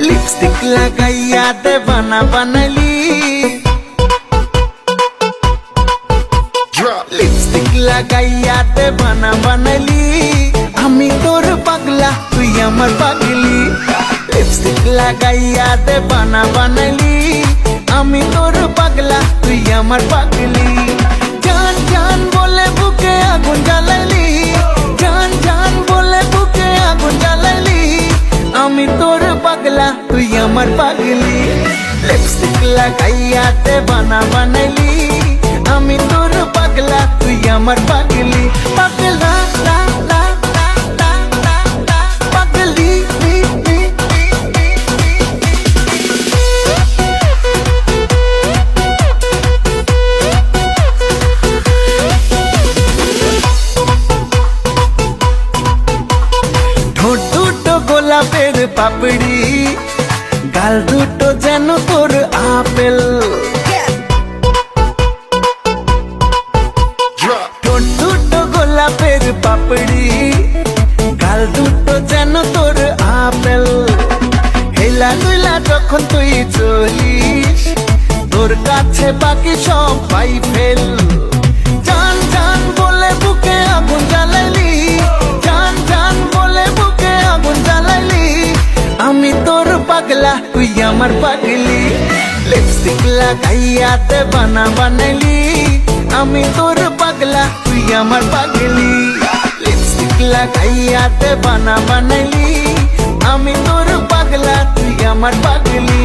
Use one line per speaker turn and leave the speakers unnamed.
lipstick लगाइया देवाना बनली lipstick लगाइया देवाना बनली आमी तोर पागला तुई आमार पागली लिपस्टिक लगाइया देवाना बनली आमी तोर पागला तुई आमार पागली जान जान बोले बुके आगुन জ্বালাইলি जान जान बोले बुके आगुन জ্বালাইলি आमी तोर पागला तुई आमार पागली लिपस्टिक लगाइया देवाना बनली आमी तोर पागला तुई आमार पागली पागला ला ला ला ला ला ला पागली ঠোঁট দুটো গোলাপের পাপড়ি গাল দুটো যেন তোর আপেল ঠোঁট দুটো গোলাপের পাপড়ি গাল দুটো যেন তোর আপেল হেলা দুইলা যখন তুই চলিস তোর কাছে বাকি সবাই ফেল জান জান বলে বুকে আগুন জ্বালাইলি জান জান বলে বুকে আগুন জ্বালাইলি আমি তোর পাগলা তুই আমার পাগলি লিপস্টিক লাগাইয়া দেবানা বানাইলি আমি তোর পাগলা তুই আমার পাগলি লিপস্টিক লাগাইয়া দেবানা বানাইলি আমি তোর পাগলা তুই আমার পাগলি